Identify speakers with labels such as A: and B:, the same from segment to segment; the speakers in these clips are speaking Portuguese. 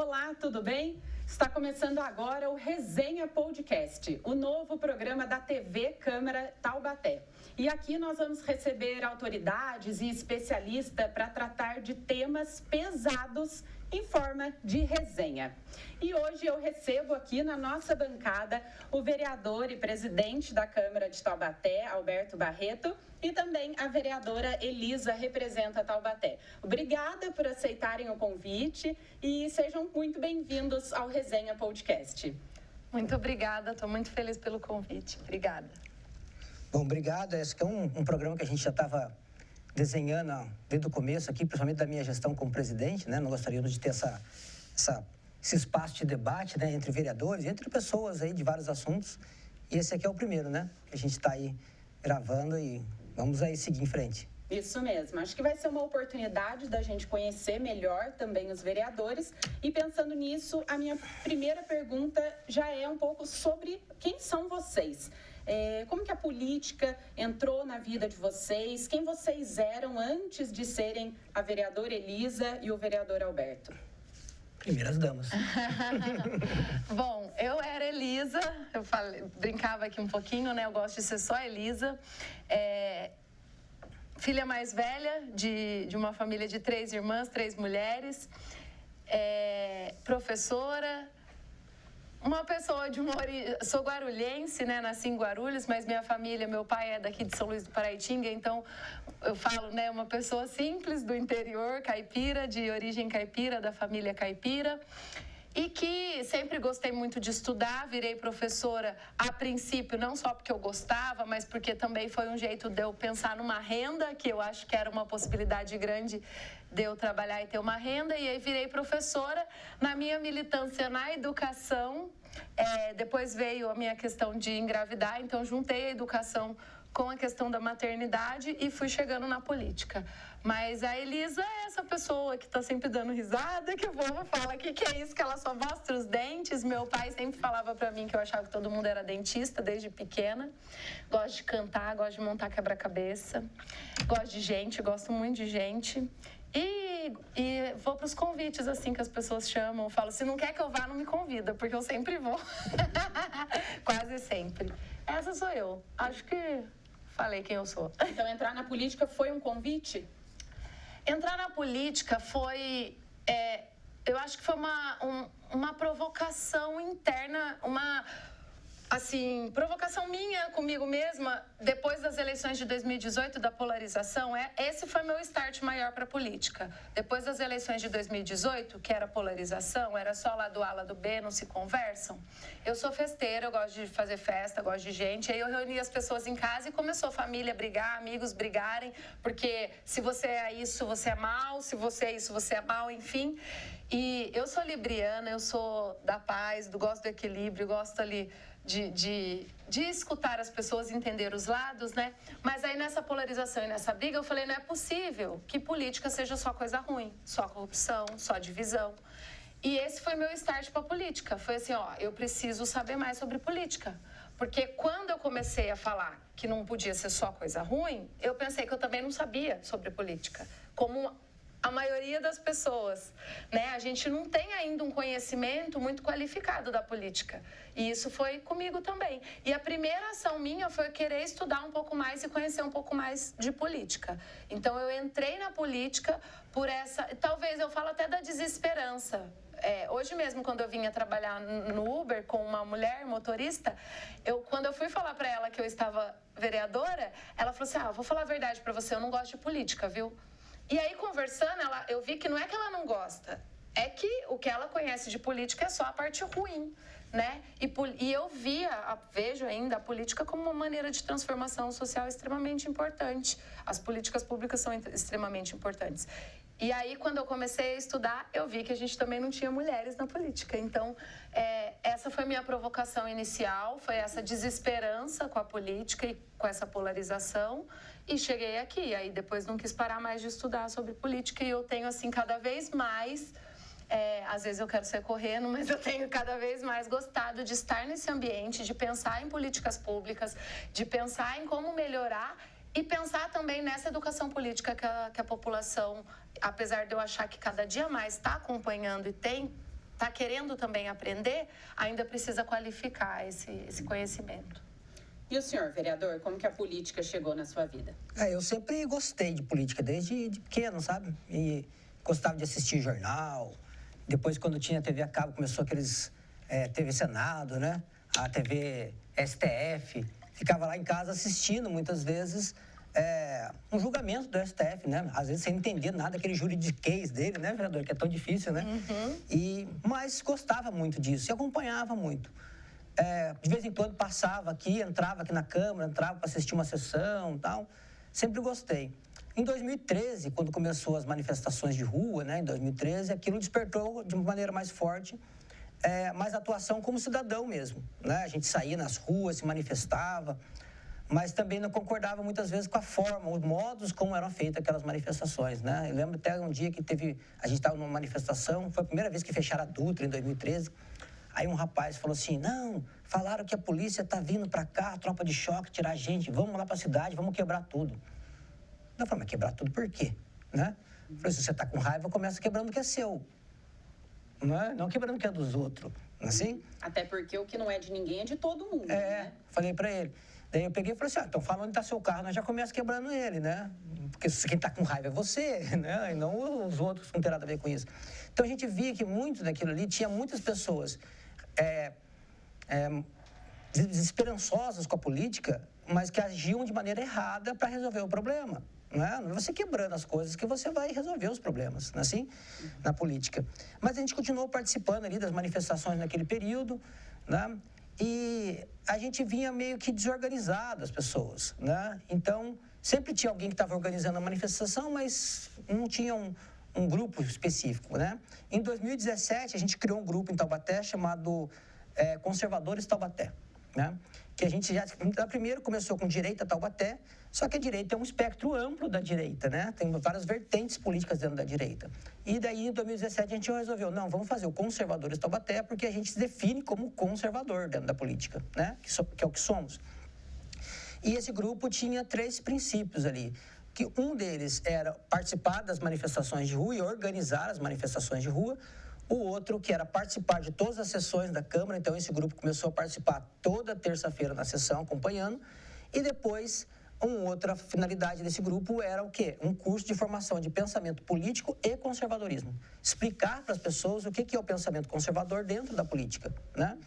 A: Olá, tudo bem? Está começando agora o Resenha Podcast, o novo programa da TV Câmara Taubaté. E aqui nós vamos receber autoridades e especialistas para tratar de temas pesados em forma de resenha. E hoje eu recebo aqui na nossa bancada o vereador e presidente da Câmara de Taubaté, Alberto Barreto, e também a vereadora Elisa, representa Taubaté. Obrigada por aceitarem o convite e sejam muito bem-vindos ao Resenha Podcast.
B: Muito obrigada, estou muito feliz pelo convite. Obrigada.
C: Bom, obrigado. Esse é um programa que a gente já estava desenhando desde o começo aqui, principalmente da minha gestão como presidente, né? Nós gostaríamos de ter esse espaço de debate, né, entre vereadores, entre pessoas aí de vários assuntos. E esse aqui é o primeiro, né? Que a gente está aí gravando e vamos aí seguir em frente.
A: Isso mesmo. Acho que vai ser uma oportunidade da gente conhecer melhor também os vereadores. E pensando nisso, a minha primeira pergunta já é um pouco sobre quem são vocês. Como que a política entrou na vida de vocês? Quem vocês eram antes de serem a vereadora Elisa e o vereador Alberto?
C: Primeiras damas.
B: Bom, eu era Elisa, brincava aqui um pouquinho, né? Eu gosto de ser só Elisa. Filha mais velha de uma família de 3 irmãs, 3 mulheres. Professora. Uma pessoa de uma origem... Sou guarulhense, né? Nasci em Guarulhos, mas minha família, meu pai é daqui de São Luís do Paraitinga, então eu falo, né? Uma pessoa simples do interior, caipira, de origem caipira, da família caipira. E que sempre gostei muito de estudar, virei professora a princípio, não só porque eu gostava, mas porque também foi um jeito de eu pensar numa renda, que eu acho que era uma possibilidade grande de eu trabalhar e ter uma renda, e aí virei professora. Na minha militância na educação, depois veio a minha questão de engravidar, então juntei a educação com a questão da maternidade e fui chegando na política. Mas a Elisa é essa pessoa que está sempre dando risada, que o povo fala que é isso, que ela só mostra os dentes. Meu pai sempre falava para mim que eu achava que todo mundo era dentista desde pequena. Gosto de cantar, gosto de montar quebra-cabeça, gosto de gente, gosto muito de gente. E vou para os convites, assim, que as pessoas chamam. Eu falo, se não quer que eu vá, não me convida, porque eu sempre vou. Quase sempre. Essa sou eu. Acho que falei quem eu sou.
A: Então, entrar na política foi um convite?
B: Entrar na política foi... eu acho que foi uma provocação interna, assim, provocação minha comigo mesma, depois das eleições de 2018, da polarização, esse foi meu start maior para a política. Depois das eleições de 2018, que era polarização, era só lá do A, lá do B, não se conversam. Eu sou festeira, eu gosto de fazer festa, gosto de gente. Aí eu reuni as pessoas em casa e começou a família a brigar, amigos brigarem, porque se você é isso, você é mal, se você é isso, você é mal, enfim. E eu sou libriana, eu sou da paz, gosto do equilíbrio, gosto ali de escutar as pessoas, entender os lados, né? Mas aí nessa polarização e nessa briga eu falei, não é possível que política seja só coisa ruim, só corrupção, só divisão. E esse foi meu start para a política. Foi assim, eu preciso saber mais sobre política. Porque quando eu comecei a falar que não podia ser só coisa ruim, eu pensei que eu também não sabia sobre política. Como a maioria das pessoas, né? A gente não tem ainda um conhecimento muito qualificado da política. E isso foi comigo também. E a primeira ação minha foi querer estudar um pouco mais e conhecer um pouco mais de política. Então, eu entrei na política por essa... Talvez eu falo até da desesperança. Hoje mesmo, quando eu vinha trabalhar no Uber com uma mulher motorista, quando eu fui falar para ela que eu estava vereadora, ela falou assim, vou falar a verdade para você, eu não gosto de política, viu? E aí, conversando, eu vi que não é que ela não gosta, é que o que ela conhece de política é só a parte ruim, né? E eu vejo ainda a política como uma maneira de transformação social extremamente importante. As políticas públicas são extremamente importantes. E aí, quando eu comecei a estudar, eu vi que a gente também não tinha mulheres na política. Então, essa foi minha provocação inicial, foi essa desesperança com a política e com essa polarização. E cheguei aqui. Aí, depois, não quis parar mais de estudar sobre política. E eu tenho, assim, cada vez mais... às vezes eu quero sair correndo, mas eu tenho cada vez mais gostado de estar nesse ambiente, de pensar em políticas públicas, de pensar em como melhorar e pensar também nessa educação política que a população, apesar de eu achar que cada dia mais está acompanhando e tem está querendo também aprender, ainda precisa qualificar esse conhecimento.
A: E o senhor, vereador, como que a política chegou na sua vida?
C: Eu sempre gostei de política, desde pequeno, sabe? E gostava de assistir jornal. Depois, quando tinha TV a cabo, começou aqueles TV Senado, né? A TV STF. Ficava lá em casa assistindo, muitas vezes, um julgamento do STF, né? Às vezes sem entender nada daquele juridiquês dele, né, vereador? Que é tão difícil, né? Mas gostava muito disso e acompanhava muito. De vez em quando passava aqui, entrava aqui na Câmara, entrava para assistir uma sessão e tal. Sempre gostei. Em 2013, quando começou as manifestações de rua, né? Em 2013, aquilo despertou de uma maneira mais forte, mais atuação como cidadão mesmo, né? A gente saía nas ruas, se manifestava, mas também não concordava muitas vezes com a forma, os modos como eram feitas aquelas manifestações, né? Eu lembro até um dia que a gente estava numa manifestação, foi a primeira vez que fecharam a Dutra, em 2013, aí um rapaz falou assim, não, falaram que a polícia está vindo para cá, a tropa de choque, tirar a gente, vamos lá para a cidade, vamos quebrar tudo. Eu falei, mas quebrar tudo por quê? Né? Eu falei, se você está com raiva, começa quebrando o que é seu. Não quebrando o que é dos outros, assim?
A: Até porque o que não é de ninguém é de todo mundo, né?
C: Falei para ele. Daí eu peguei e falei assim, então fala onde está seu carro, nós já começa quebrando ele, né? Porque quem está com raiva é você, né? E não os outros que não tem nada a ver com isso. Então a gente via que muito daquilo ali tinha muitas pessoas desesperançosas com a política, mas que agiam de maneira errada para resolver o problema. Não é você quebrando as coisas que você vai resolver os problemas, não é assim? Na política. Mas a gente continuou participando ali das manifestações naquele período, né? E a gente vinha meio que desorganizado as pessoas, né? Então, sempre tinha alguém que estava organizando a manifestação, mas não tinha um grupo específico, né? Em 2017, a gente criou um grupo em Taubaté chamado Conservadores Taubaté, né? Que a gente já, primeiro, começou com Direita Taubaté, só que a direita é um espectro amplo da direita, né? Tem várias vertentes políticas dentro da direita. E daí, em 2017, a gente resolveu, não, vamos fazer o Conservadores Taubaté, porque a gente se define como conservador dentro da política, né? Que é o que somos. E esse grupo tinha 3 princípios ali, que um deles era participar das manifestações de rua e organizar as manifestações de rua, o outro que era participar de todas as sessões da Câmara, então esse grupo começou a participar toda terça-feira na sessão, acompanhando, e depois, uma outra finalidade desse grupo era o quê? Um curso de formação de pensamento político e conservadorismo. Explicar para as pessoas o que é o pensamento conservador dentro da política, né?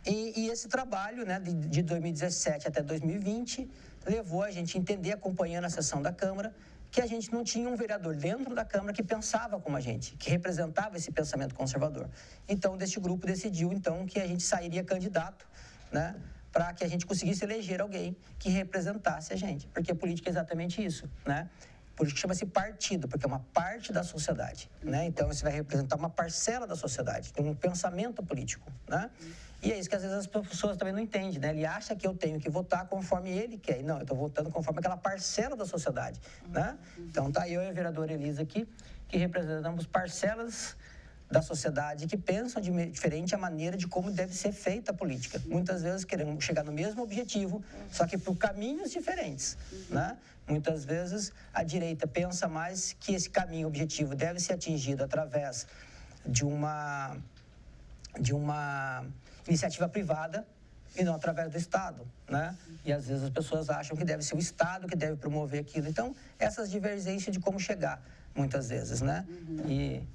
C: E esse trabalho, né, de 2017 até 2020, levou a gente a entender, acompanhando a sessão da Câmara, que a gente não tinha um vereador dentro da Câmara que pensava como a gente, que representava esse pensamento conservador. Então, deste grupo decidiu, então, que a gente sairia candidato, né, para que a gente conseguisse eleger alguém que representasse a gente. Porque a política é exatamente isso, né? Política chama-se partido, porque é uma parte da sociedade, né? Então, você vai representar uma parcela da sociedade, tem um pensamento político, né? E é isso que às vezes as pessoas também não entendem, né? Ele acha que eu tenho que votar conforme ele quer. E não, eu estou votando conforme aquela parcela da sociedade, né? Então, tá eu e a vereadora Elisa aqui, que representamos parcelas da sociedade que pensam diferente a maneira de como deve ser feita a política. Muitas vezes queremos chegar no mesmo objetivo, só que por caminhos diferentes, né? Muitas vezes a direita pensa mais que esse caminho objetivo deve ser atingido através de uma iniciativa privada e não através do Estado, né? E às vezes as pessoas acham que deve ser o Estado que deve promover aquilo. Então, essas divergências de como chegar, muitas vezes, né? E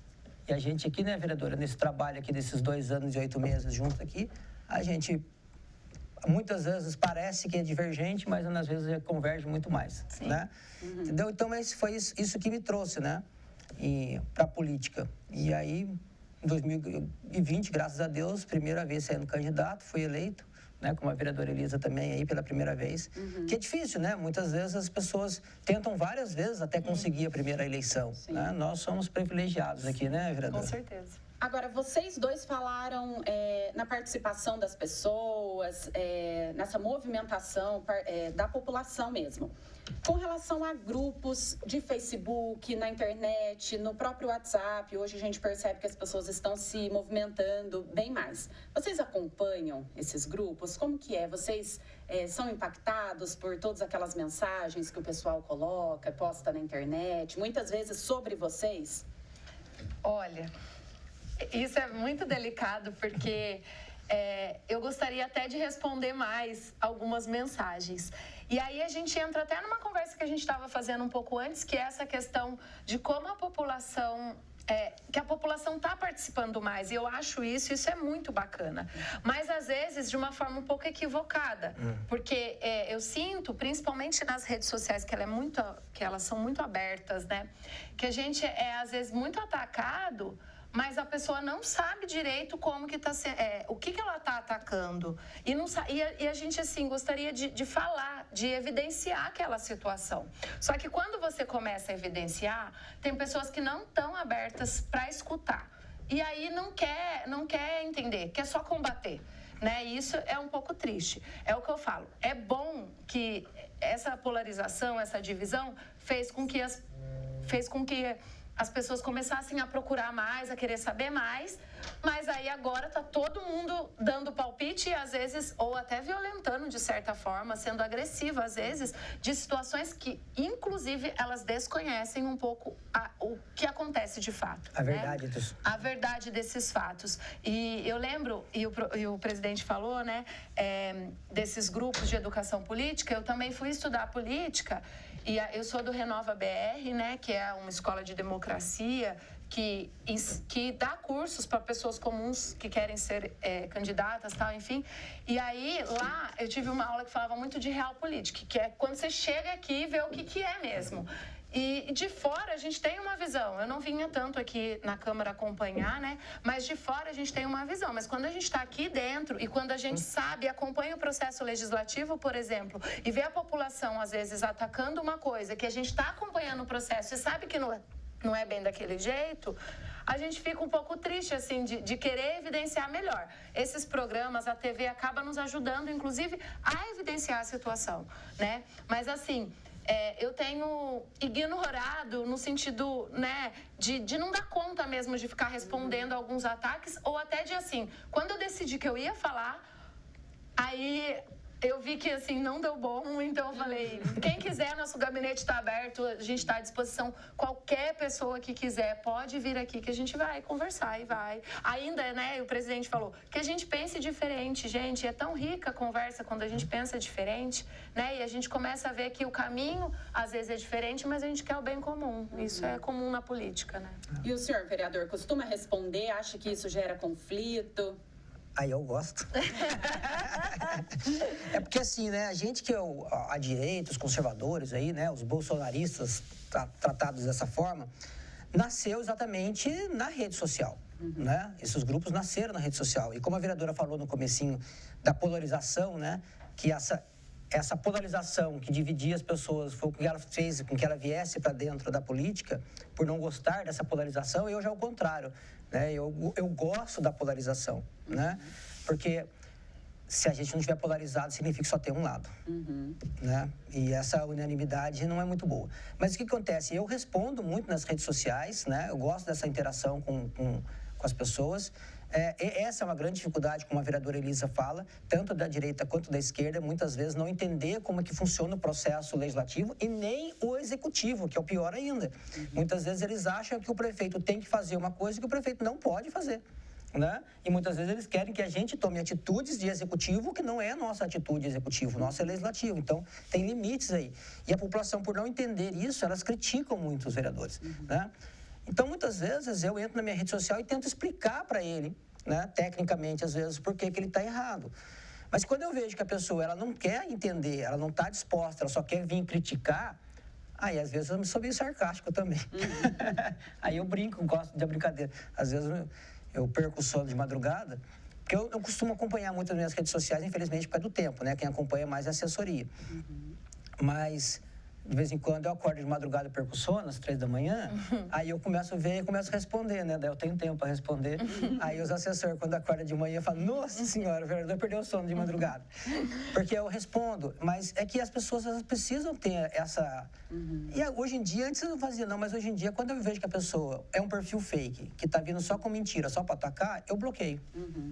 C: a gente aqui, né, vereadora, nesse trabalho aqui desses 2 anos e 8 meses juntos aqui, a gente muitas vezes parece que é divergente, mas às vezes converge muito mais, né? Entendeu? Então, foi isso que me trouxe, né? Para a política. E aí, em 2020, graças a Deus, primeira vez sendo candidato, fui eleito, né, como a vereadora Elisa também aí pela primeira vez, que é difícil, né? Muitas vezes as pessoas tentam várias vezes até conseguir a primeira eleição, né? Nós somos privilegiados aqui, né, vereadora?
B: Com certeza.
A: Agora, vocês dois falaram na participação das pessoas, nessa movimentação da população mesmo. Com relação a grupos de Facebook, na internet, no próprio WhatsApp, hoje a gente percebe que as pessoas estão se movimentando bem mais. Vocês acompanham esses grupos? Como que é? Vocês são impactados por todas aquelas mensagens que o pessoal coloca, posta na internet, muitas vezes sobre vocês?
B: Olha, Isso é muito delicado, porque eu gostaria até de responder mais algumas mensagens. E aí a gente entra até numa conversa que a gente estava fazendo um pouco antes, que é essa questão de como a população... que a população está participando mais, e eu acho isso é muito bacana. Mas, às vezes, de uma forma um pouco equivocada, porque eu sinto, principalmente nas redes sociais, que elas são muito abertas, né? Que a gente é, às vezes, muito atacado, mas a pessoa não sabe direito como que o que ela está atacando. E a gente, assim, gostaria de falar, de evidenciar aquela situação. Só que quando você começa a evidenciar, tem pessoas que não estão abertas para escutar. E aí não quer entender, quer só combater. Né? E isso é um pouco triste. É o que eu falo. É bom que essa polarização, essa divisão, fez com que as pessoas começassem a procurar mais, a querer saber mais, mas aí agora está todo mundo dando palpite e às vezes, ou até violentando de certa forma, sendo agressivo às vezes, de situações que, inclusive, elas desconhecem um pouco o que acontece de fato.
C: A verdade disso.
B: A verdade desses fatos. E eu lembro, e o presidente falou, né, desses grupos de educação política, eu também fui estudar política. E eu sou do Renova BR, né, que é uma escola de democracia que dá cursos para pessoas comuns que querem ser candidatas, tal, enfim. E aí, lá, eu tive uma aula que falava muito de realpolitik, que é quando você chega aqui e vê o que é mesmo. E de fora a gente tem uma visão. Eu não vinha tanto aqui na Câmara acompanhar, né? Mas de fora a gente tem uma visão. Mas quando a gente está aqui dentro e quando a gente sabe, acompanha o processo legislativo, por exemplo, e vê a população, às vezes, atacando uma coisa que a gente está acompanhando o processo e sabe que não é bem daquele jeito, a gente fica um pouco triste, assim, de querer evidenciar melhor. Esses programas, a TV acaba nos ajudando, inclusive, a evidenciar a situação, né? Mas, assim... eu tenho ignorado no sentido, né, de não dar conta mesmo de ficar respondendo alguns ataques, ou até de, assim, quando eu decidi que eu ia falar, aí eu vi que, assim, não deu bom, então eu falei, quem quiser, nosso gabinete está aberto, a gente está à disposição, qualquer pessoa que quiser pode vir aqui que a gente vai conversar e vai. Ainda, né, o presidente falou, que a gente pense diferente, gente, é tão rica a conversa quando a gente pensa diferente, né, e a gente começa a ver que o caminho, às vezes, é diferente, mas a gente quer o bem comum, isso é comum na política, né.
A: E o senhor, vereador, costuma responder, acha que isso gera conflito?
C: Aí eu gosto. É porque assim, né, a gente que é a direita, os conservadores aí, né, os bolsonaristas tratados dessa forma, nasceu exatamente na rede social, né? Esses grupos nasceram na rede social. E como a vereadora falou no comecinho da polarização, né, que essa polarização que dividia as pessoas foi o que ela fez com que ela viesse para dentro da política, por não gostar dessa polarização, eu já é o contrário, né? Eu gosto da polarização, né? Porque se a gente não estiver polarizado, significa que só tem um lado, né? E essa unanimidade não é muito boa. Mas o que acontece? Eu respondo muito nas redes sociais, né? Eu gosto dessa interação com as pessoas. Essa é uma grande dificuldade, como a vereadora Elisa fala, tanto da direita quanto da esquerda, muitas vezes não entender como é que funciona o processo legislativo e nem o executivo, que é o pior ainda. Muitas vezes eles acham que o prefeito tem que fazer uma coisa que o prefeito não pode fazer, né? E muitas vezes eles querem que a gente tome atitudes de executivo que não é a nossa atitude executivo, nossa é legislativo. Então, tem limites aí. E a população, por não entender isso, elas criticam muito os vereadores, né? Então, muitas vezes, eu entro na minha rede social e tento explicar para ele, né, tecnicamente, às vezes, por que ele está errado. Mas quando eu vejo que a pessoa ela não quer entender, ela não está disposta, ela só quer vir criticar, aí, às vezes, eu sou meio sarcástico também. Aí eu brinco, gosto de brincadeira. Às vezes, eu perco o sono de madrugada, porque eu costumo acompanhar muito as minhas redes sociais, infelizmente, por causa do tempo, né? Quem acompanha mais é a assessoria. Mas... de vez em quando eu acordo de madrugada, perco sono, às 3 da manhã, aí eu começo a ver e começo a responder, né? Daí eu tenho tempo para responder. Aí os assessores, quando acordam de manhã, falam, nossa senhora, o vereador perdeu o sono de madrugada. Porque eu respondo, mas é que as pessoas elas precisam ter essa... E hoje em dia, antes eu não fazia não, mas hoje em dia, quando eu vejo que a pessoa é um perfil fake, que está vindo só com mentira, só para atacar, eu bloqueio,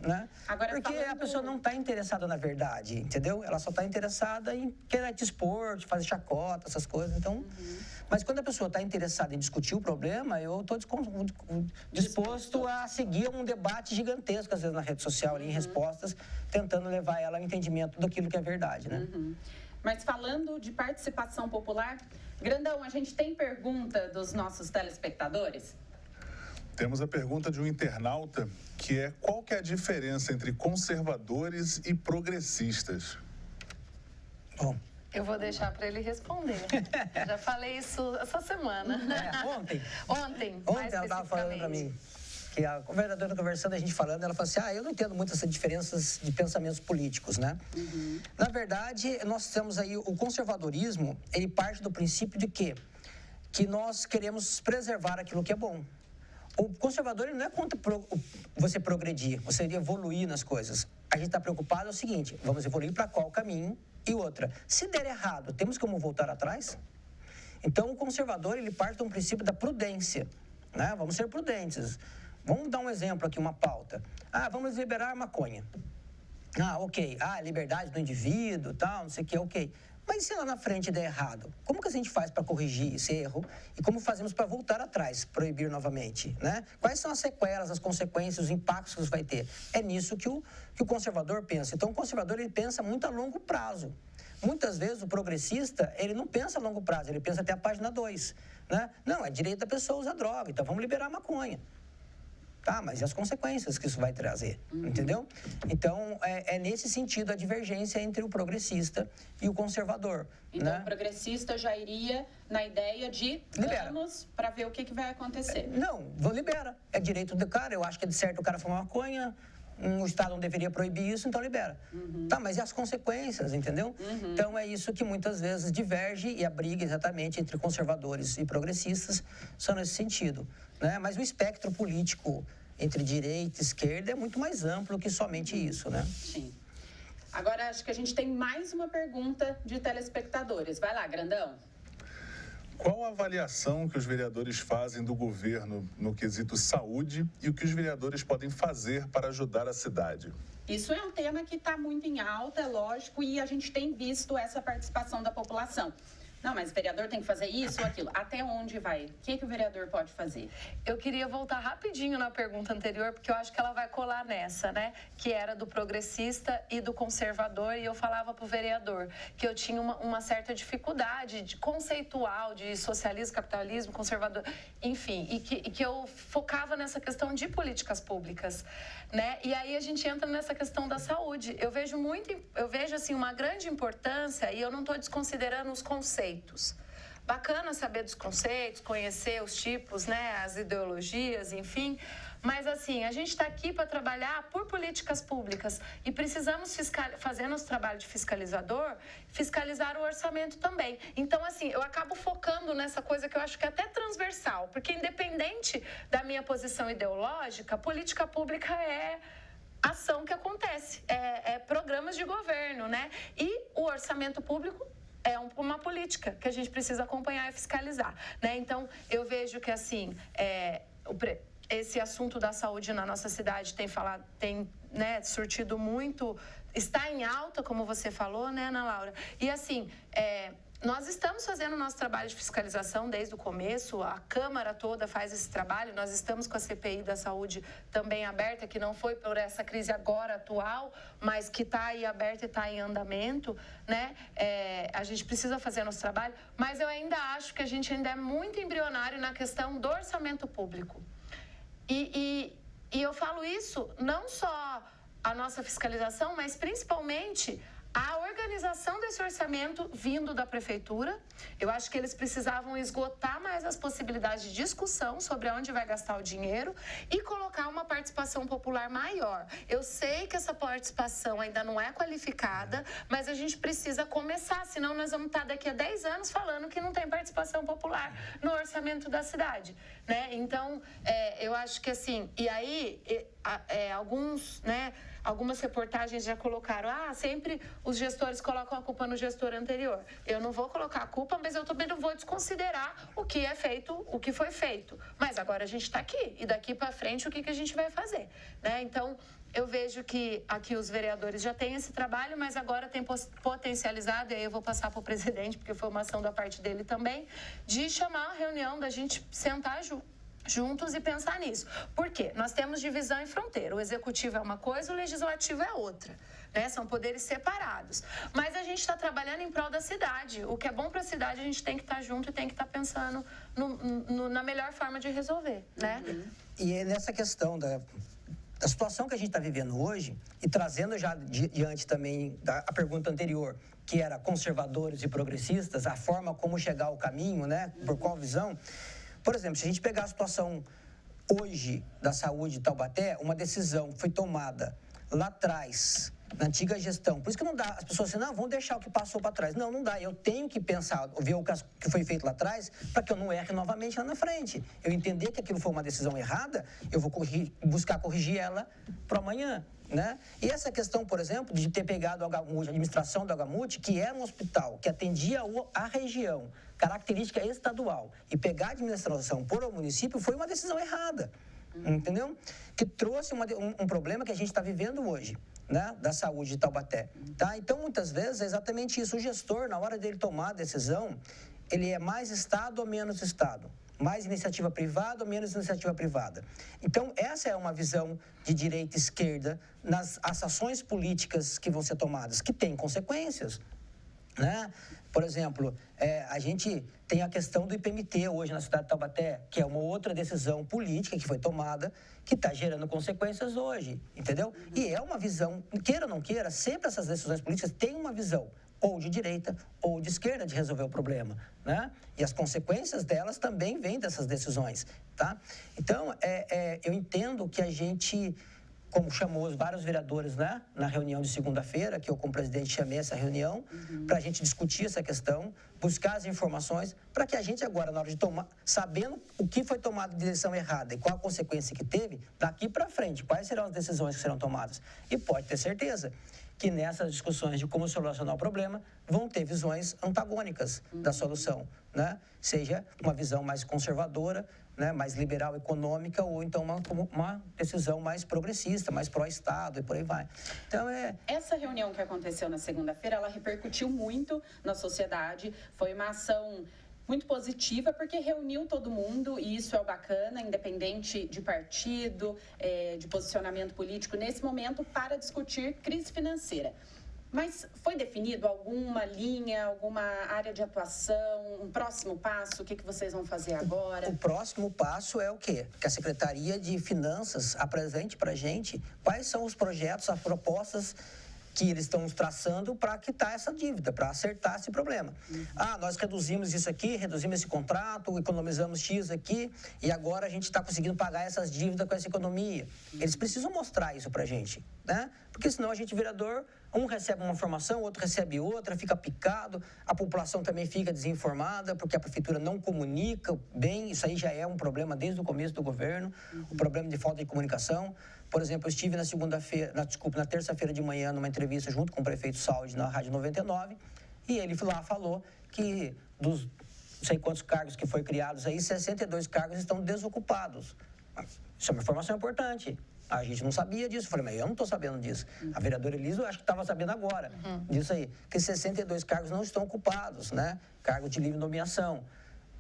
C: né?
A: Agora,
C: porque a pessoa não está interessada na verdade, entendeu? Ela só está interessada em querer te expor, te fazer chacota, essas essas coisas. Então, mas quando a pessoa está interessada em discutir o problema, eu estou disposto a seguir um debate gigantesco, às vezes, na rede social, ali, em respostas, tentando levar ela ao entendimento daquilo que é verdade, né?
A: Mas falando de participação popular, Grandão, a gente tem pergunta dos nossos telespectadores?
D: Temos a pergunta de um internauta, que é: qual que é a diferença entre conservadores e progressistas?
C: Bom,
B: Eu vou deixar para ele responder. Já falei isso essa semana.
C: Ontem
B: mais
C: ela estava falando para mim, que a vereadora conversando, a gente falando, ela falou assim, eu não entendo muito essas diferenças de pensamentos políticos, né? Na verdade, nós temos aí o conservadorismo, ele parte do princípio de quê? Que nós queremos preservar aquilo que é bom. O conservador, ele não é contra você progredir, você evoluir nas coisas. A gente está preocupado é o seguinte, vamos evoluir para qual caminho? E outra, se der errado, temos como voltar atrás? Então, o conservador, ele parte de um princípio da prudência, né? Vamos ser prudentes. Vamos dar um exemplo aqui, uma pauta. Vamos liberar a maconha. Ok. Liberdade do indivíduo, tal, não sei o que, ok. Mas se lá na frente der errado, como que a gente faz para corrigir esse erro? E como fazemos para voltar atrás, proibir novamente, né? Quais são as sequelas, as consequências, os impactos que isso vai ter? É nisso que o conservador pensa. Então, o conservador, ele pensa muito a longo prazo. Muitas vezes, o progressista, ele não pensa a longo prazo, ele pensa até a página 2, né? Não, é direito da pessoa usar droga, então vamos liberar a maconha. Tá, mas e as consequências que isso vai trazer, entendeu? Então, é nesse sentido a divergência entre o progressista e o conservador.
A: Então,
C: né?
A: O progressista já iria na ideia de vamos para ver o que vai acontecer.
C: Não, libera. É direito do cara, eu acho que é de certo o cara fumar maconha, o Estado não deveria proibir isso, então libera. Tá, mas e as consequências, entendeu? Então, é isso que muitas vezes diverge e a briga exatamente entre conservadores e progressistas são nesse sentido, né? Mas o espectro político entre direita e esquerda é muito mais amplo que somente isso, né?
A: Sim. Agora, acho que a gente tem mais uma pergunta de telespectadores. Vai lá, Grandão.
D: Qual a avaliação que os vereadores fazem do governo no quesito saúde e o que os vereadores podem fazer para ajudar a cidade?
A: Isso é um tema que está muito em alta, é lógico, e a gente tem visto essa participação da população. Não, mas o vereador tem que fazer isso ou aquilo. Até onde vai? O que o vereador pode fazer?
B: Eu queria voltar rapidinho na pergunta anterior, porque eu acho que ela vai colar nessa, né? Que era do progressista e do conservador, e eu falava para o vereador que eu tinha uma certa dificuldade conceitual de socialismo, capitalismo, conservador, enfim, e que eu focava nessa questão de políticas públicas, né? E aí a gente entra nessa questão da saúde. Eu vejo assim uma grande importância, e eu não estou desconsiderando os conceitos. Bacana saber dos conceitos, conhecer os tipos, né, as ideologias, enfim. Mas, assim, a gente está aqui para trabalhar por políticas públicas e precisamos fazer nosso trabalho de fiscalizador, fiscalizar o orçamento também. Então, assim, eu acabo focando nessa coisa que eu acho que é até transversal, porque independente da minha posição ideológica, política pública é ação que acontece, é programas de governo, né? E o orçamento público é uma política que a gente precisa acompanhar e fiscalizar, né? Então, eu vejo que, assim, esse assunto da saúde na nossa cidade tem surtido muito, está em alta, como você falou, né, Ana Laura? E, assim, nós estamos fazendo o nosso trabalho de fiscalização desde o começo, a Câmara toda faz esse trabalho, nós estamos com a CPI da saúde também aberta, que não foi por essa crise agora atual, mas que está aí aberta e está em andamento, né? A gente precisa fazer nosso trabalho, mas eu ainda acho que a gente ainda é muito embrionário na questão do orçamento público. E eu falo isso não só a nossa fiscalização, mas principalmente a organização desse orçamento vindo da prefeitura. Eu acho que eles precisavam esgotar mais as possibilidades de discussão sobre onde vai gastar o dinheiro e colocar uma participação popular maior. Eu sei que essa participação ainda não é qualificada, mas a gente precisa começar, senão nós vamos estar daqui a 10 anos falando que não tem participação popular no orçamento da cidade, né? Então, eu acho que assim, e aí, algumas reportagens já colocaram, sempre os gestores colocam a culpa no gestor anterior. Eu não vou colocar a culpa, mas eu também não vou desconsiderar o que é feito, o que foi feito. Mas agora a gente está aqui, e daqui para frente o que a gente vai fazer, né? Então, eu vejo que aqui os vereadores já têm esse trabalho, mas agora tem potencializado, e aí eu vou passar para o presidente, porque foi uma ação da parte dele também, de chamar a reunião, da gente sentar juntos e pensar nisso. Por quê? Nós temos divisão em fronteira. O executivo é uma coisa, o legislativo é outra. Né? São poderes separados. Mas a gente está trabalhando em prol da cidade. O que é bom para a cidade, a gente tem que estar junto e tem que estar pensando na melhor forma de resolver. Né?
C: E é nessa questão da situação que a gente está vivendo hoje, e trazendo já diante também da pergunta anterior, que era conservadores e progressistas, a forma como chegar ao caminho, né? Por qual visão. Por exemplo, se a gente pegar a situação hoje da saúde de Taubaté, uma decisão que foi tomada lá atrás, na antiga gestão. Por isso que não dá, as pessoas dizem, não, vamos deixar o que passou para trás. Não, não dá. Eu tenho que pensar, ver o que foi feito lá atrás, para que eu não erre novamente lá na frente. Eu entender que aquilo foi uma decisão errada, eu vou buscar corrigir ela para amanhã. Né? E essa questão, por exemplo, de ter pegado a administração do Agamute, que era um hospital que atendia a região, característica estadual, e pegar a administração por o município foi uma decisão errada, entendeu? Que trouxe um problema que a gente está vivendo hoje, né? Da saúde de Taubaté. Tá? Então, muitas vezes, é exatamente isso. O gestor, na hora dele tomar a decisão, ele é mais Estado ou menos Estado? Mais iniciativa privada ou menos iniciativa privada? Então, essa é uma visão de direita e esquerda nas ações políticas que vão ser tomadas, que têm consequências. Né? Por exemplo, a gente tem a questão do IPMT hoje na cidade de Taubaté, que é uma outra decisão política que foi tomada, que está gerando consequências hoje, entendeu? E é uma visão, queira ou não queira, sempre essas decisões políticas têm uma visão ou de direita ou de esquerda de resolver o problema, né? E as consequências delas também vêm dessas decisões, tá? Então, eu entendo que a gente, como chamou os vários vereadores, né, na reunião de segunda-feira, que eu como presidente chamei essa reunião, para a gente discutir essa questão, buscar as informações, para que a gente agora, na hora de tomar, sabendo o que foi tomado de decisão errada e qual a consequência que teve, daqui para frente, quais serão as decisões que serão tomadas. E pode ter certeza que nessas discussões de como solucionar o problema, vão ter visões antagônicas da solução, né? Seja uma visão mais conservadora, né, mais liberal econômica, ou então uma decisão mais progressista, mais pró-Estado e por aí vai. Então,
A: Essa reunião que aconteceu na segunda-feira, ela repercutiu muito na sociedade, foi uma ação muito positiva, porque reuniu todo mundo, e isso é o bacana, independente de partido, de posicionamento político, nesse momento, para discutir crise financeira. Mas foi definido alguma linha, alguma área de atuação, um próximo passo? O que vocês vão fazer agora?
C: O próximo passo é o quê? Que a Secretaria de Finanças apresente para a gente quais são os projetos, as propostas que eles estão traçando para quitar essa dívida, para acertar esse problema. Nós reduzimos isso aqui, reduzimos esse contrato, economizamos X aqui, e agora a gente está conseguindo pagar essas dívidas com essa economia. Eles precisam mostrar isso para a gente, né? Porque senão a gente, vereador, um recebe uma informação, outro recebe outra, fica picado, a população também fica desinformada, porque a prefeitura não comunica bem, isso aí já é um problema desde o começo do governo, o problema de falta de comunicação. Por exemplo, eu estive na terça-feira de manhã, numa entrevista junto com o prefeito Saúde na Rádio 99, e ele lá falou que dos não sei quantos cargos que foi criados aí, 62 cargos estão desocupados. Isso é uma informação importante. A gente não sabia disso. Eu falei, mas eu não estou sabendo disso. A vereadora Elisa, eu acho que estava sabendo agora disso aí. Que 62 cargos não estão ocupados, né? Cargo de livre nomeação.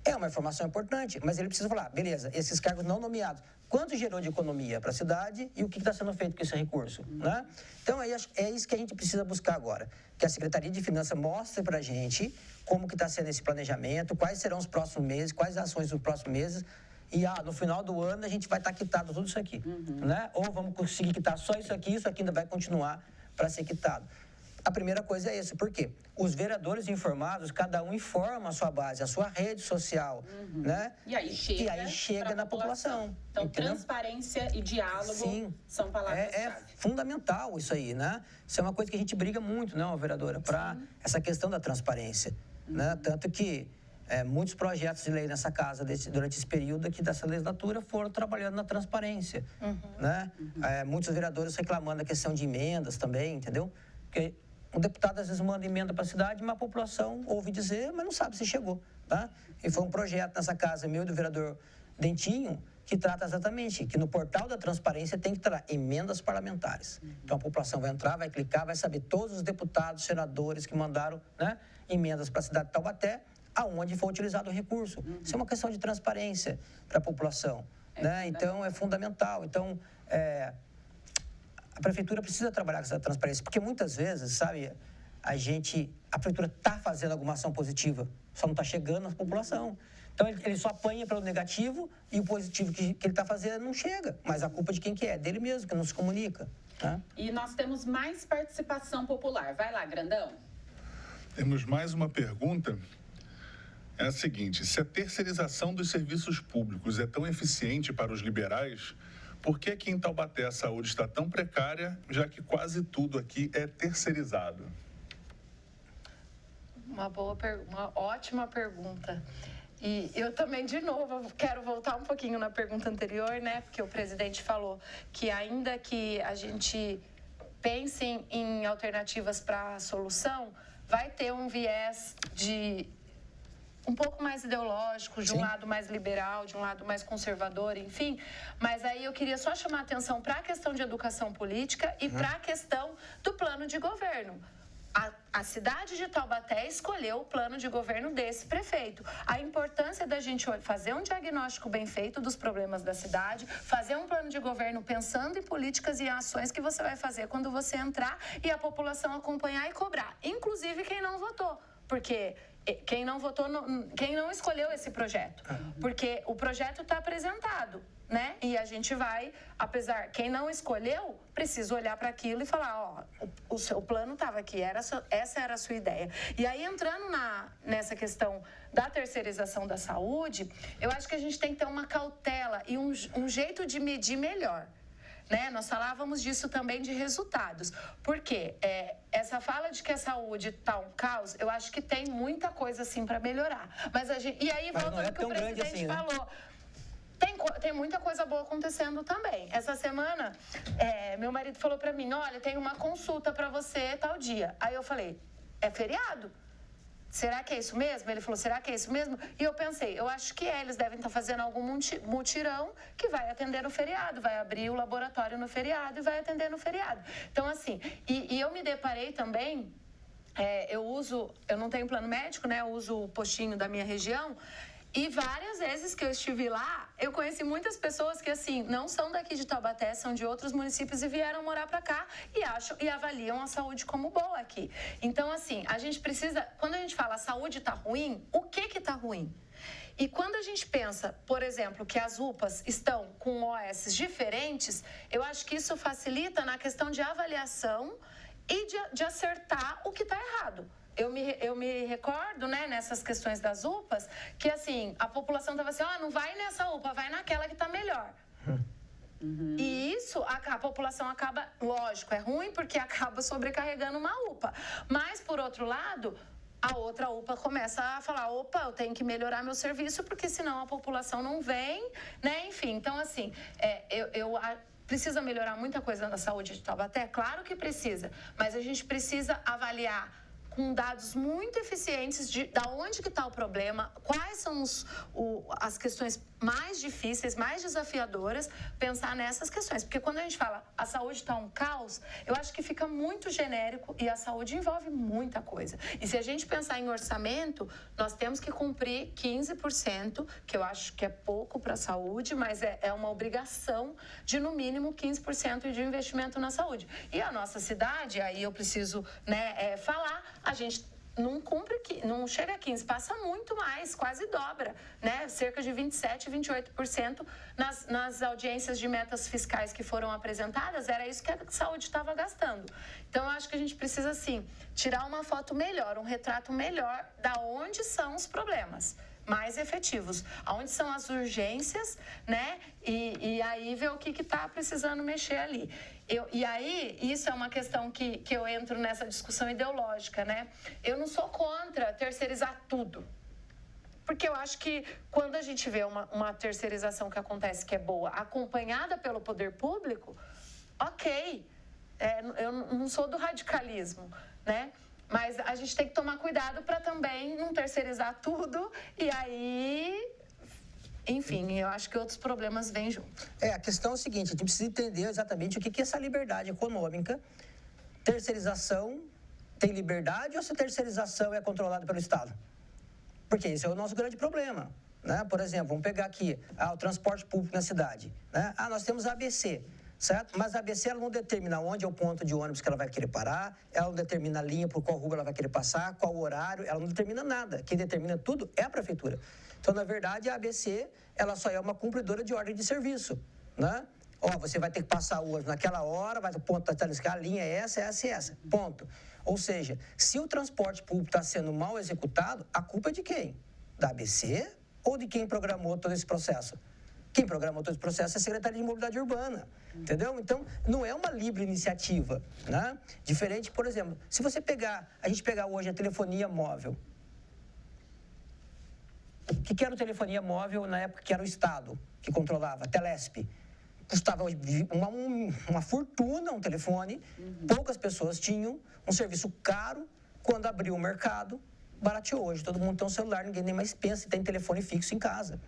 C: É uma informação importante, mas ele precisa falar, beleza, esses cargos não nomeados, quanto gerou de economia para a cidade e o que está sendo feito com esse recurso, né? Então, é isso que a gente precisa buscar agora, que a Secretaria de Finanças mostre para a gente como que está sendo esse planejamento, quais serão os próximos meses, quais ações dos próximos meses, e no final do ano a gente vai estar quitado tudo isso aqui, né? Ou vamos conseguir quitar só isso aqui ainda vai continuar para ser quitado. A primeira coisa é isso, por quê? Os vereadores informados, cada um informa a sua base, a sua rede social, né?
A: E aí chega
C: na população.
A: Então, entendeu? Transparência e diálogo são palavras-chave.
C: É fundamental isso aí, né? Isso é uma coisa que a gente briga muito, né, vereadora? Para essa questão da transparência, né? Tanto que muitos projetos de lei nessa casa, durante esse período aqui dessa legislatura, foram trabalhando na transparência, né? Muitos vereadores reclamando da questão de emendas também, entendeu? Porque um deputado, às vezes, manda emenda para a cidade, mas a população ouve dizer, mas não sabe se chegou, tá? E foi um projeto nessa casa, meu e do vereador Dentinho, que trata exatamente, que no portal da transparência tem que estar emendas parlamentares. Então, a população vai entrar, vai clicar, vai saber todos os deputados, senadores que mandaram, né, emendas para a cidade de Taubaté, aonde foi utilizado o recurso. Isso é uma questão de transparência para a população. Né? Então, é fundamental. Então, a prefeitura precisa trabalhar com essa transparência, porque muitas vezes, sabe, a prefeitura está fazendo alguma ação positiva, só não está chegando na população. Então, ele só apanha pelo negativo e o positivo que ele está fazendo não chega. Mas a culpa de quem que é? Dele mesmo, que não se comunica. Né?
A: E nós temos mais participação popular. Vai lá, Grandão.
D: Temos mais uma pergunta. É a seguinte: se a terceirização dos serviços públicos é tão eficiente para os liberais, por que aqui em Taubaté a saúde está tão precária, já que quase tudo aqui é terceirizado?
B: Uma ótima pergunta. E eu também, de novo, quero voltar um pouquinho na pergunta anterior, né? Porque o presidente falou que ainda que a gente pense em alternativas para a solução, vai ter um viés de um pouco mais ideológico, de um lado mais liberal, de um lado mais conservador, enfim. Mas aí eu queria só chamar a atenção para a questão de educação política e para a questão do plano de governo. A cidade de Taubaté escolheu o plano de governo desse prefeito. A importância da gente fazer um diagnóstico bem feito dos problemas da cidade, fazer um plano de governo pensando em políticas e ações que você vai fazer quando você entrar e a população acompanhar e cobrar. Inclusive quem não votou, porque quem não votou, quem não escolheu esse projeto. Porque o projeto está apresentado, né? E a gente vai, quem não escolheu, precisa olhar para aquilo e falar, ó, o seu plano estava aqui, essa era a sua ideia. E aí, entrando nessa questão da terceirização da saúde, eu acho que a gente tem que ter uma cautela e um jeito de medir melhor. Né? Nós falávamos disso também de resultados, porque essa fala de que a saúde está um caos, eu acho que tem muita coisa assim para melhorar. E aí volta no que o presidente
C: assim, né?
B: falou. Tem muita coisa boa acontecendo também. Essa semana, meu marido falou para mim, olha, tem uma consulta para você tal dia. Aí eu falei, é feriado? Será que é isso mesmo? Ele falou, será que é isso mesmo? E eu pensei, eu acho que eles devem estar fazendo algum mutirão que vai atender no feriado, vai abrir o laboratório no feriado e vai atender no feriado. Então, assim, e eu me deparei também, eu não tenho plano médico, né? Eu uso o postinho da minha região. E várias vezes que eu estive lá, eu conheci muitas pessoas que, assim, não são daqui de Taubaté, são de outros municípios e vieram morar para cá e avaliam a saúde como boa aqui. Então, assim, a gente precisa, quando a gente fala a saúde está ruim, o que está ruim? E quando a gente pensa, por exemplo, que as UPAs estão com OS diferentes, eu acho que isso facilita na questão de avaliação e de acertar o que está errado. Eu me recordo, né, nessas questões das UPAs, que assim, a população estava assim, não vai nessa UPA, vai naquela que está melhor. E isso, a população acaba, lógico, é ruim porque acaba sobrecarregando uma UPA. Mas, por outro lado, a outra UPA começa a falar, opa, eu tenho que melhorar meu serviço, porque senão a população não vem, né, enfim. Então, assim, precisa melhorar muita coisa na saúde de Taubaté? Claro que precisa, mas a gente precisa avaliar com dados muito eficientes da onde que está o problema, quais são as questões mais difíceis, mais desafiadoras, pensar nessas questões. Porque quando a gente fala a saúde está um caos, eu acho que fica muito genérico e a saúde envolve muita coisa. E se a gente pensar em orçamento, nós temos que cumprir 15%, que eu acho que é pouco para a saúde, mas é uma obrigação de, no mínimo, 15% de investimento na saúde. E a nossa cidade, aí eu preciso falar, a gente não cumpre, não chega a 15%, passa muito mais, quase dobra, né? Cerca de 27%, 28% nas audiências de metas fiscais que foram apresentadas, era isso que a saúde estava gastando. Então, eu acho que a gente precisa, sim, tirar uma foto melhor, um retrato melhor da onde são os problemas mais efetivos, aonde são as urgências, né? E aí ver o que está precisando mexer ali. E aí, isso é uma questão que eu entro nessa discussão ideológica, né? Eu não sou contra terceirizar tudo. Porque eu acho que quando a gente vê uma terceirização que acontece que é boa, acompanhada pelo poder público, ok. Eu não sou do radicalismo, né? Mas a gente tem que tomar cuidado para também não terceirizar tudo e aí Enfim, eu acho que outros problemas vêm junto.
C: A questão é o seguinte, a gente precisa entender exatamente o que é essa liberdade econômica. Terceirização tem liberdade ou se terceirização é controlada pelo Estado? Porque esse é o nosso grande problema, né? Por exemplo, vamos pegar aqui o transporte público na cidade, né? Nós temos a ABC, certo? Mas a ABC ela não determina onde é o ponto de ônibus que ela vai querer parar, ela não determina a linha por qual rua ela vai querer passar, qual horário, ela não determina nada. Quem determina tudo é a prefeitura. Então, na verdade, a ABC ela só é uma cumpridora de ordem de serviço, né? Você vai ter que passar o ônibus naquela hora, vai ter ponto da a linha é essa, ponto. Ou seja, se o transporte público está sendo mal executado, a culpa é de quem? Da ABC ou de quem programou todo esse processo? Quem programou todo esse processo é a Secretaria de Mobilidade Urbana, entendeu? Então, não é uma livre iniciativa, né? Diferente, por exemplo, se você a gente pegar hoje a telefonia móvel. O que era a telefonia móvel na época que era o Estado que controlava? A Telesp. Custava uma fortuna um telefone, poucas pessoas tinham, um serviço caro, quando abriu o mercado, barateou. Hoje todo mundo tem um celular, ninguém nem mais pensa em ter telefone fixo em casa,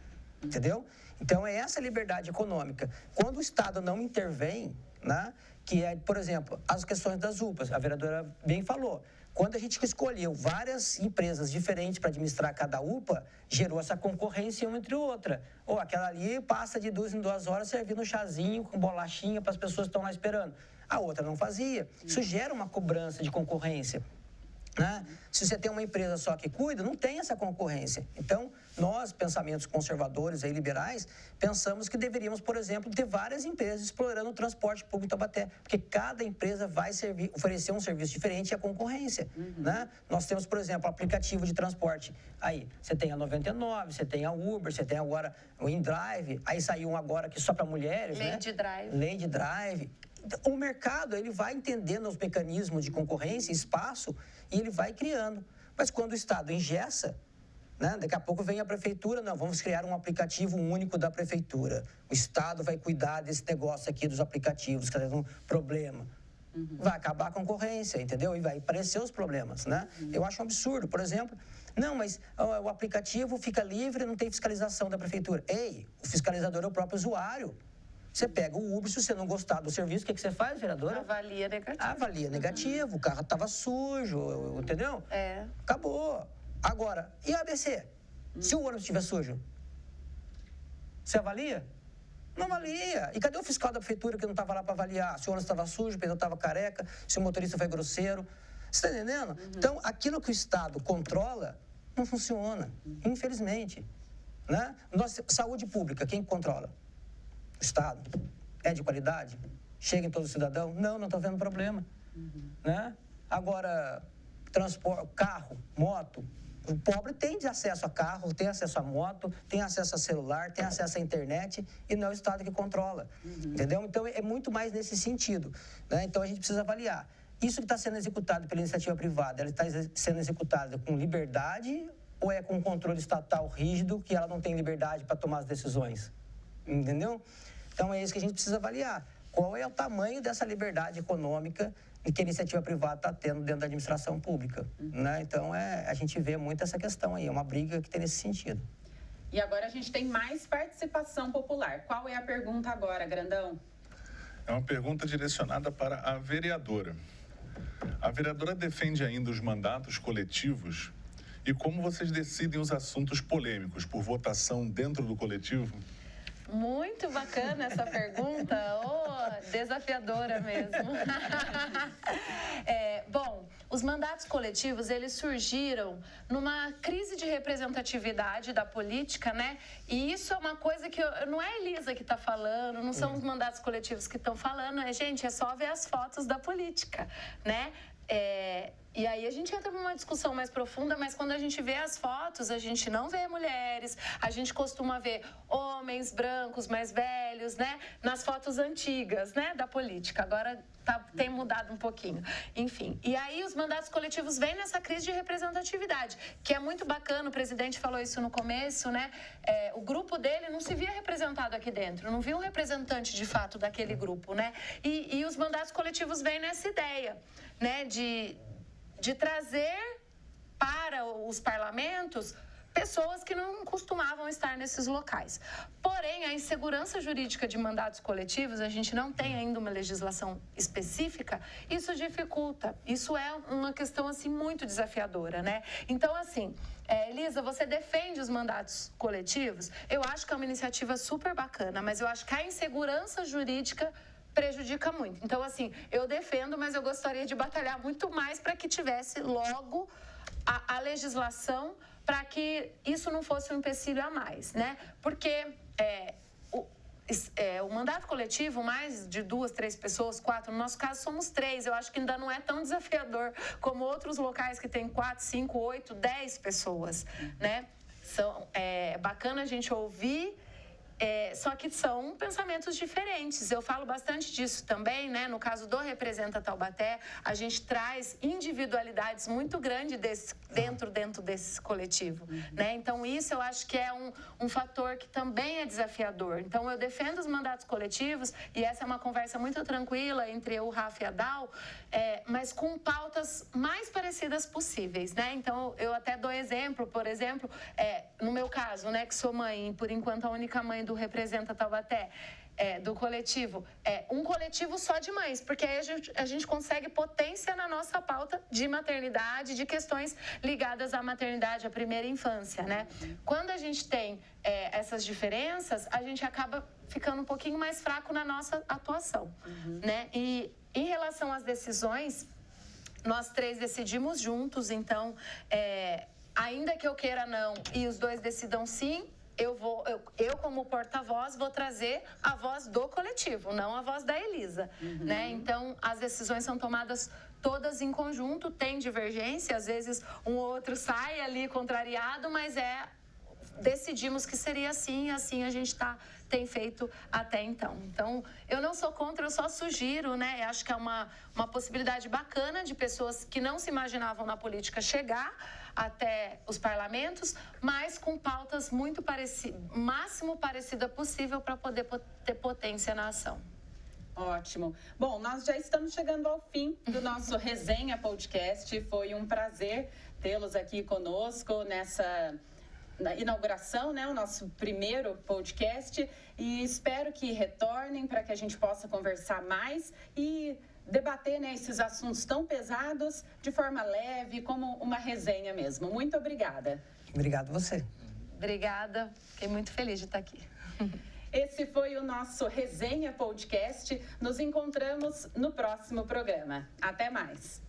C: entendeu? Então, é essa liberdade econômica. Quando o Estado não intervém, né, que é, por exemplo, as questões das UPAs, a vereadora bem falou, quando a gente escolheu várias empresas diferentes para administrar cada UPA, gerou essa concorrência uma entre outra. Aquela ali passa de 2 em 2 horas servindo um chazinho com bolachinha para as pessoas que estão lá esperando. A outra não fazia. Isso gera uma cobrança de concorrência, né? Se você tem uma empresa só que cuida, não tem essa concorrência. Então, nós, pensamentos conservadores e liberais, pensamos que deveríamos, por exemplo, ter várias empresas explorando o transporte público em Taubaté, porque cada empresa vai oferecer um serviço diferente e a concorrência, né? Nós temos, por exemplo, aplicativo de transporte. Aí, você tem a 99, você tem a Uber, você tem agora o InDrive, aí saiu um agora que só para mulheres,
B: Lady Drive.
C: Lady Drive. O mercado, ele vai entendendo os mecanismos de concorrência, espaço, e ele vai criando. Mas quando o Estado engessa, né, daqui a pouco vem a prefeitura, não, vamos criar um aplicativo único da prefeitura. O Estado vai cuidar desse negócio aqui dos aplicativos, que é um problema. Vai acabar a concorrência, entendeu? E vai aparecer os problemas, né? Eu acho um absurdo, por exemplo, não, mas o aplicativo fica livre, não tem fiscalização da prefeitura. Ei, o fiscalizador é o próprio usuário. Você pega o Uber, se você não gostar do serviço, o que você faz, vereadora?
B: Avalia negativo.
C: Avalia negativo, o carro estava sujo, entendeu? Acabou. Agora, e a ABC? Se o ônibus estiver sujo, você avalia? Não avalia. E cadê o fiscal da prefeitura que não estava lá para avaliar? Se o ônibus estava sujo, o pneu estava careca, se o motorista foi grosseiro. Você está entendendo? Então, aquilo que o Estado controla não funciona, infelizmente, né? Saúde pública, quem controla? O Estado. É de qualidade? Chega em todo cidadão? Não está vendo problema. Né? Agora, transporte, carro, moto. O pobre tem acesso a carro, tem acesso a moto, tem acesso a celular, tem acesso à internet e não é o Estado que controla. Entendeu? Então, é muito mais nesse sentido. Né? Então, a gente precisa avaliar. Isso que está sendo executado pela iniciativa privada, ela está sendo executada com liberdade ou é com controle estatal rígido que ela não tem liberdade para tomar as decisões? Entendeu? Então, é isso que a gente precisa avaliar. Qual é o tamanho dessa liberdade econômica que a iniciativa privada está tendo dentro da administração pública? Né? Então, a gente vê muito essa questão aí, é uma briga que tem nesse sentido.
A: E agora a gente tem mais participação popular. Qual é a pergunta agora, Grandão?
D: É uma pergunta direcionada para a vereadora. A vereadora defende ainda os mandatos coletivos e como vocês decidem os assuntos polêmicos, por votação dentro do coletivo?
B: Muito bacana essa pergunta, desafiadora mesmo. Bom, os mandatos coletivos, eles surgiram numa crise de representatividade da política, né? E isso é uma coisa que não é a Elisa que está falando, não são os mandatos coletivos que estão falando, gente, é só ver as fotos da política, né? E aí a gente entra numa discussão mais profunda, mas quando a gente vê as fotos, a gente não vê mulheres, a gente costuma ver homens brancos mais velhos, né? Nas fotos antigas, né? Da política. Agora tem mudado um pouquinho. Enfim, e aí os mandatos coletivos vêm nessa crise de representatividade, que é muito bacana, o presidente falou isso no começo, né? O grupo dele não se via representado aqui dentro, não via um representante de fato daquele grupo, né? E os mandatos coletivos vêm nessa ideia, né? De trazer para os parlamentos pessoas que não costumavam estar nesses locais. Porém, a insegurança jurídica de mandatos coletivos, a gente não tem ainda uma legislação específica, isso dificulta. Isso é uma questão, assim, muito desafiadora, né? Então, assim, Elisa, você defende os mandatos coletivos? Eu acho que é uma iniciativa super bacana, mas eu acho que a insegurança jurídica prejudica muito. Então, assim, eu defendo, mas eu gostaria de batalhar muito mais para que tivesse logo a legislação para que isso não fosse um empecilho a mais, né? Porque o mandato coletivo, mais de 2, 3 pessoas, 4, no nosso caso somos 3, eu acho que ainda não é tão desafiador como outros locais que tem 4, 5, 8, 10 pessoas, né? É bacana a gente ouvir, só que são pensamentos diferentes. Eu falo bastante disso também, né? No caso do Representa Taubaté, a gente traz individualidades muito grandes dentro desse coletivo, né? Então, isso eu acho que é um fator que também é desafiador. Então, eu defendo os mandatos coletivos, e essa é uma conversa muito tranquila entre o Rafa e a Dal, mas com pautas mais parecidas possíveis, né? Então, eu até dou exemplo, por exemplo, no meu caso, né, que sou mãe, por enquanto a única mãe do Representa Taubaté, do coletivo, um coletivo só de mães, porque aí a gente consegue potência na nossa pauta de maternidade, de questões ligadas à maternidade, à primeira infância, né? Quando a gente tem essas diferenças, a gente acaba ficando um pouquinho mais fraco na nossa atuação, né? E em relação às decisões, nós 3 decidimos juntos, então, ainda que eu queira não e os 2 decidam sim, eu como porta-voz, vou trazer a voz do coletivo, não a voz da Elisa, né? Então, as decisões são tomadas todas em conjunto, tem divergência, às vezes um ou outro sai ali contrariado, mas decidimos que seria assim, e assim a gente tem feito até então. Então, eu não sou contra, eu só sugiro, né? Eu acho que é uma possibilidade bacana de pessoas que não se imaginavam na política chegar até os parlamentos, mas com pautas muito máximo parecida possível para poder ter potência na ação.
A: Ótimo. Bom, nós já estamos chegando ao fim do nosso Resenha Podcast. Foi um prazer tê-los aqui conosco nessa inauguração, né? O nosso primeiro podcast. E espero que retornem para que a gente possa conversar mais e debater, né, esses assuntos tão pesados de forma leve, como uma resenha mesmo. Muito obrigada.
C: Obrigado você.
B: Obrigada. Fiquei muito feliz de estar aqui.
A: Esse foi o nosso Resenha Podcast. Nos encontramos no próximo programa. Até mais.